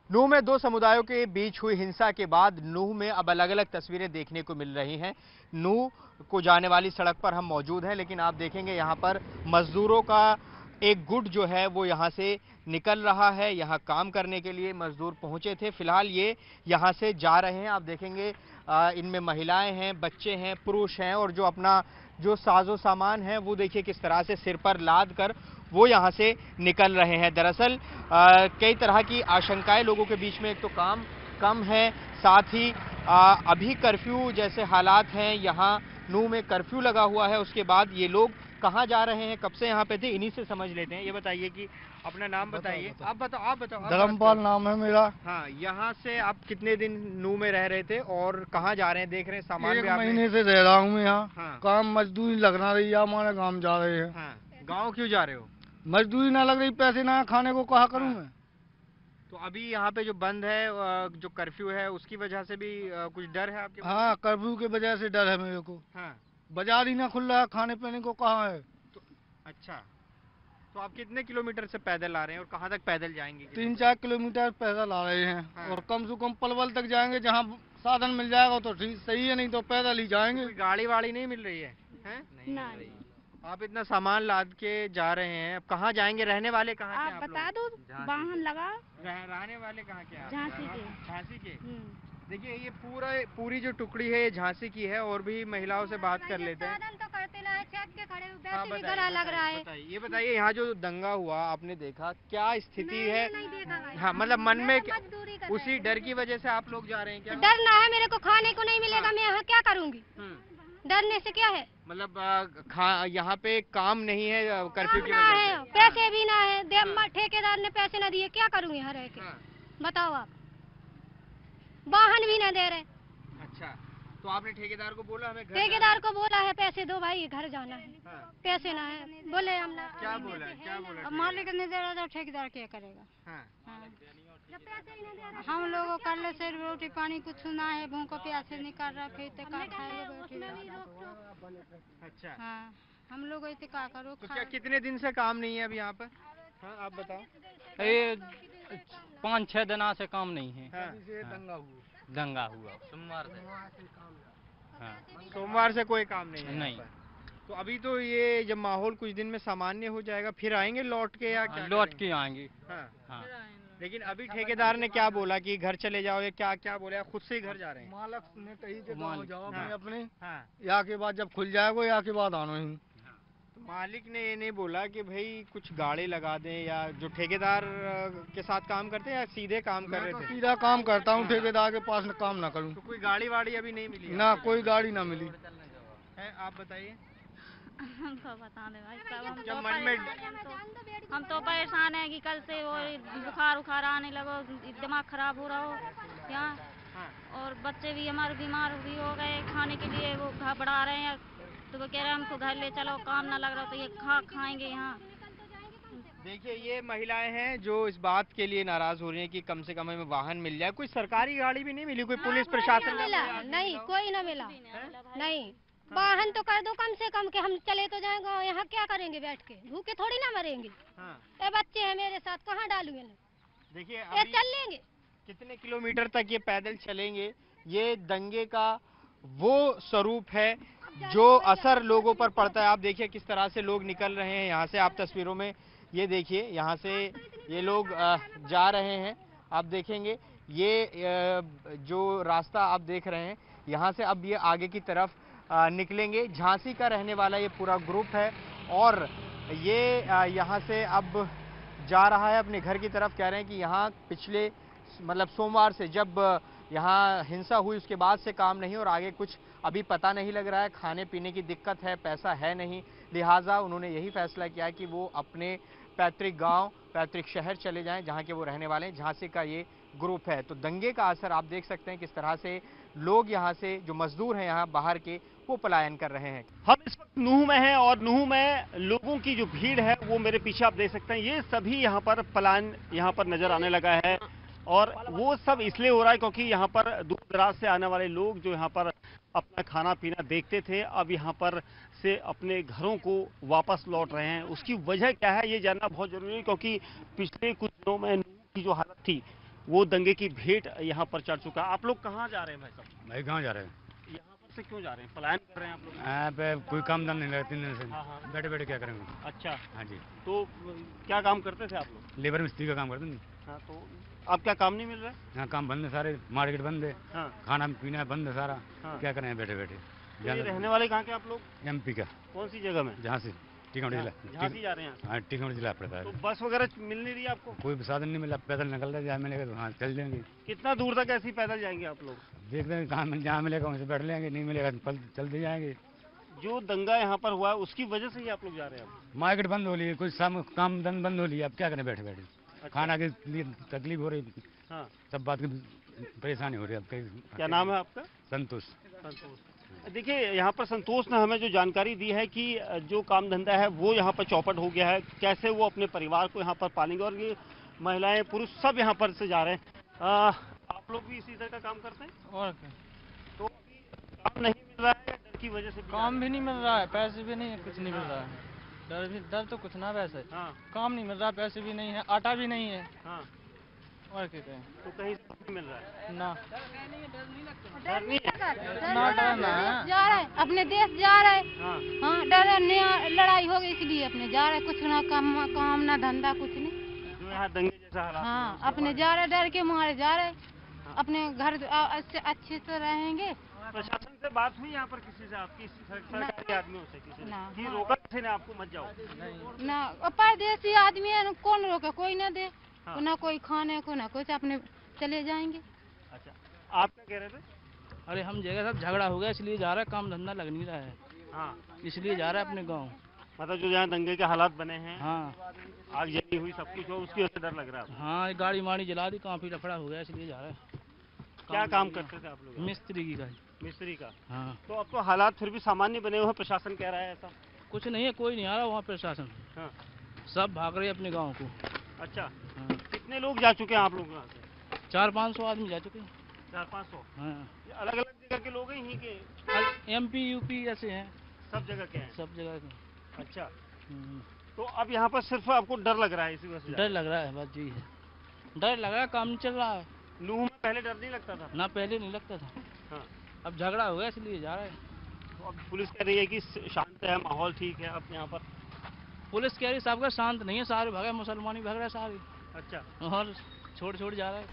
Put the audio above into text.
नूह में दो समुदायों के बीच हुई हिंसा के बाद नूह में अब अलग अलग तस्वीरें देखने को मिल रही हैं। नूह को जाने वाली सड़क पर हम मौजूद हैं, लेकिन आप देखेंगे यहाँ पर मजदूरों का एक गुट जो है वो यहाँ से निकल रहा है। यहाँ काम करने के लिए मजदूर पहुंचे थे। फिलहाल ये यहाँ से जा रहे हैं। आप देखेंगे इनमें महिलाएं हैं, बच्चे हैं, पुरुष हैं और जो अपना जो साजो सामान है वो देखिए किस तरह से सिर पर लाद कर वो यहाँ से निकल रहे हैं। दरअसल कई तरह की आशंकाएं लोगों के बीच में, एक तो काम कम है, साथ ही अभी कर्फ्यू जैसे हालात हैं, यहाँ नूह में कर्फ्यू लगा हुआ है। उसके बाद ये लोग कहाँ जा रहे हैं, कब से यहाँ पे थे, इन्हीं से समझ लेते हैं। ये बताइए कि अपना नाम बताइए। आप बताओ। धर्मपाल नाम है मेरा। हाँ, यहाँ से आप कितने दिन नूह में रह रहे थे और कहाँ जा रहे हैं? देख रहे हैं सामान एक महीने से रह रहा हूँ मैं यहाँ। हाँ। काम मजदूरी लगना रही है, हमारे गाँव जा रहे हैं। हाँ। गाँव क्यों जा रहे हो? मजदूरी ना लग रही, पैसे ना खाने को, कहा करूँ मैं। तो अभी यहाँ पे जो बंद है, जो कर्फ्यू है, उसकी वजह से भी कुछ डर है आपके? हाँ, कर्फ्यू की वजह से डर है मेरे को। हाँ। बाजार ही ना खुल रहा है, खाने पीने को कहाँ है। तो अच्छा, तो आप कितने किलोमीटर से पैदल आ रहे हैं और कहाँ तक पैदल जाएंगे? 3-4 किलोमीटर पैदल आ रहे हैं। हाँ। और कम से कम पलवल तक जाएंगे, जहाँ साधन मिल जाएगा तो ठीक सही है, नहीं तो पैदल ही जाएंगे। कोई गाड़ी वाड़ी नहीं मिल रही है? नहीं। आप इतना सामान लाद के जा रहे हैं, अब कहाँ जाएंगे? रहने वाले कहाँ के? आप बता दो, वाहन लगा। रहने वाले कहाँ के? झांसी के। झांसी के। देखिए ये पूरी जो टुकड़ी है ये झांसी की है। और भी महिलाओं से बात कर लेते हैं। तो करते ना है, छत के खड़े हाँ, वैसे भी गला लग रहा है। ये बताइए, यहाँ जो दंगा हुआ आपने देखा, क्या स्थिति है? नहीं देखा भाई। हाँ, मतलब मन में मजदूरी कर उसी डर की वजह से आप लोग जा रहे हैं क्या? डर ना है, मेरे को खाने को नहीं मिलेगा, मैं यहाँ क्या करूँगी? डरने से क्या है? मतलब यहाँ पे काम नहीं है कर्फ्यू की ना वजह है, से? पैसे भी ना है। ठेकेदार ने पैसे ना दिए, क्या करूँगी यहाँ रह के? बताओ आप। वाहन भी ना दे रहे। अच्छा, तो आपने ठेकेदार को बोला हमें घर ठेकेदार को बोला है पैसे दो भाई, घर जाना है। पैसे ना है, बोले हम ना। क्या बोला? मालिक नहीं दे रहा तो ठेकेदार क्या करेगा? हम लोगों कर ले से रोटी पानी कुछ ना है, भूखों प्यासे निकाल रहा, फिर तो का खाएगा। अच्छा। हाँ, हम लोग ऐसे का करो। तो क्या कितने दिन से काम नहीं है अभी यहाँ पर? हाँ, आप बताओ। ये 5-6 दिन से काम नहीं है। दंगा हुआ सोमवार से। हाँ, सोमवार से कोई काम नहीं है? नहीं। तो अभी तो ये जब माहौल कुछ दिन में सामान्य हो जाएगा फिर आएंगे लौट के, या क्या? लौट के आएंगे। हाँ। लेकिन अभी ठेकेदार ने क्या बोला कि घर चले जाओ, या क्या बोला? खुद से ही घर जा रहे हैं? मालिक ने कही कि गाँव जाओ अपने। हाँ। यहाँ के बाद जब खुल जाएगा, यहाँ के बाद आना ही। मालिक ने ये नहीं बोला कि भाई कुछ गाड़ी लगा दें, या जो ठेकेदार के साथ काम करते हैं, या सीधे काम कर रहे थे? सीधा काम करता हूँ, ठेकेदार के पास काम ना करूँ। तो कोई गाड़ी वाड़ी अभी नहीं मिली? ना, कोई गाड़ी ना मिली है। आप बताइए। हमको बता दे भाई, जब मन में हम तो परेशान है कि कल से वो बुखार आने लगो, दिमाग खराब हो रहा हो यहाँ। और बच्चे भी हमारे बीमार भी हो गए, खाने के लिए वो घबरा रहे हैं, तो वो कह रहे हैं हमको घर ले चलो, काम ना लग रहा तो ये खाएंगे यहाँ। देखिए ये महिलाएं हैं जो इस बात के लिए नाराज हो रही हैं कि कम से कम हमें वाहन मिल जाए। कोई सरकारी गाड़ी भी नहीं मिली, कोई पुलिस प्रशासन नहीं, कोई ना मिला। नहीं, वाहन तो कर दो कम से कम के हम चले तो जाएंगे। यहाँ क्या करेंगे बैठ के? भूखे थोड़ी ना मरेंगे। ये बच्चे हैं मेरे साथ, कहाँ डालूं इन्हें? देखिए ये चल लेंगे कितने किलोमीटर तक ये पैदल चलेंगे? ये दंगे का वो स्वरूप है जो असर लोगों पर पड़ता है। आप देखिए किस तरह से लोग निकल रहे हैं यहाँ से। आप तस्वीरों में ये देखिए, यहाँ से ये लोग जा रहे हैं। आप देखेंगे ये जो रास्ता आप देख रहे हैं, यहाँ से अब ये आगे की तरफ निकलेंगे। झांसी का रहने वाला ये पूरा ग्रुप है और ये यहाँ से अब जा रहा है अपने घर की तरफ। कह रहे हैं कि यहाँ पिछले मतलब सोमवार से जब यहाँ हिंसा हुई उसके बाद से काम नहीं, और आगे कुछ अभी पता नहीं लग रहा है। खाने पीने की दिक्कत है, पैसा है नहीं, लिहाजा उन्होंने यही फैसला किया कि वो अपने पैतृक गांव, पैतृक शहर चले जाएं जहां के वो रहने वाले हैं। झांसी का ये ग्रुप है। तो दंगे का असर आप देख सकते हैं किस तरह से लोग यहाँ से, जो मजदूर हैं यहाँ बाहर के, वो पलायन कर रहे हैं। हम इस वक्त नूह में हैं और नूह में लोगों की जो भीड़ है वो मेरे पीछे आप देख सकते हैं। ये सभी यहाँ पर पलायन यहाँ पर नजर आने लगा है, और वो सब इसलिए हो रहा है क्योंकि यहाँ पर दूर दराज से आने वाले लोग जो यहाँ पर अपना खाना पीना देखते थे, अब यहाँ पर से अपने घरों को वापस लौट रहे हैं। उसकी वजह क्या है ये जानना बहुत जरूरी है, क्योंकि पिछले कुछ दिनों में नूह की जो हालत थी वो दंगे की भेंट यहाँ पर चढ़ चुका है। आप लोग कहाँ जा रहे हैं भाई साहब? भाई कहाँ जा रहे हैं? यहाँ पर से क्यों जा रहे हैं? पलायन कर रहे हैं आप लोग? यहाँ पे कोई काम धाम नहीं लगा 3 दिन से। हाँ, हाँ। बैठे बैठे क्या करेंगे? अच्छा, हाँ जी, तो क्या काम करते थे आप लोग? लेबर मिस्त्री का काम करते हैं। हाँ, तो अब क्या काम नहीं मिल रहा है? यहाँ काम बंद है, सारे मार्केट बंद है, हाँ, खाना पीना बंद है सारा। हाँ। क्या करें बैठे बैठे? तो ये रहने वाले कहाँ के आप लोग? MP का, कौन सी जगह में? जहाँ से टीकमगढ़ जिला। यहाँ से जा रहे हैं? हाँ, टीकमगढ़ जिला पड़ता तो है। बस वगैरह मिल नहीं रही आपको? कोई साधन नहीं मिला, पैदल निकल रहे, जहाँ मिलेगा तो हाँ चल जाएंगे। कितना दूर तक ऐसे ही पैदल जाएंगे आप लोग? देखते हैं कहाँ जहाँ मिलेगा वहीं से बैठ लेंगे, नहीं मिलेगा तो चलते जाएंगे। जो दंगा यहाँ पर हुआ है उसकी वजह से ही आप लोग जा रहे हैं अब? मार्केट बंद हो रही, कुछ काम धन बंद हो रही, अब क्या करें बैठे बैठे? अच्छा। खाना के लिए तकलीफ हो रही, हाँ, सब बात की परेशानी हो रही है। अब क्या नाम है आपका? संतोष। संतोष। देखिए, यहाँ पर संतोष ने हमें जो जानकारी दी है कि जो काम धंधा है वो यहाँ पर चौपट हो गया है, कैसे वो अपने परिवार को यहाँ पर पालेंगे, और ये महिलाएं पुरुष सब यहाँ पर से जा रहे हैं। आप लोग भी इसी तरह का काम करते हैं? और क्या? तो अभी काम नहीं मिल रहा है, डर की वजह से काम भी नहीं मिल रहा है, पैसे भी नहीं, कुछ नहीं मिल रहा है। डर तो कुछ ना, वैसे हाँ, काम नहीं मिल रहा, पैसे भी नहीं है, आटा भी नहीं है, हाँ, और क्या करें? तो कहीं से नहीं मिल रहा है? ना डर नहीं है? इतना डर ना है। जा रहे हैं, अपने देश जा रहे हैं। हाँ, हाँ, डर नहीं, लड़ाई हो गई इसलिए अपने जा रहे हैं, कुछ ना काम ना धंधा कुछ नहीं। जो यहाँ दंगे जैसा हालात हाँ, अपने जा रहे, डर के मारे जा रहे, अपने घर अच्छे से रहेंगे। प्रशासन से बात हुई यहाँ पर किसी से आपकी, सरकारी आदमियों से किसी ना, ने? कि हाँ। रोका किसी ने आपको मत जाओ? ना परदेसी आदमी है, कौन रोके, कोई ना दे। हाँ। ना कोई खाने को ना कुछ, अपने चले जाएंगे। अच्छा, आप क्या कह रहे थे? अरे हम जगह सब झगड़ा हो गया, इसलिए जा रहा है, काम धंधा लग नहीं रहा है, हाँ, इसलिए जा रहा है अपने गाँव। मतलब जो यहाँ दंगे के हालात बने हैं, हाँ आग जली हुई, सब कुछ हो, उसकी वजह से डर लग रहा है आपको? हाँ, ये गाड़ी माड़ी जला दी, काफी लफड़ा हो गया, इसलिए जा रहा है। क्या काम करते थे आप लोग? मिस्त्री की गाड़ी। मिस्त्री का। हाँ, तो अब तो हालात फिर भी सामान्य बने हुए हैं, प्रशासन कह रहा है ऐसा? कुछ नहीं है, कोई नहीं आ रहा वहाँ प्रशासन, हाँ, सब भाग रहे अपने गाँव को। अच्छा, हाँ, कितने लोग जा चुके हैं आप लोग यहाँ से? 400-500 आदमी जा चुके हैं। 400-500? हाँ, अलग अलग जगह के लोग हैं यहीं के? MP UP ऐसे हैं, सब जगह के हैं? सब जगह के। अच्छा, तो अब यहाँ पर सिर्फ आपको डर लग रहा है इसी वजह से? डर लग रहा है, बस जी है, डर लग रहा है, काम नहीं चल रहा है। नूह में पहले डर नहीं लगता था? ना पहले नहीं लगता था, हाँ, अब झगड़ा हो गया इसलिए जा रहा है। तो अब पुलिस कह रही है कि शांत है, माहौल ठीक है अब यहाँ पर? पुलिस कह रही सबका शांत नहीं है, सारे भागे, मुसलमान ही भाग रहे हैं सारे, अच्छा, और छोड़ जा रहा है।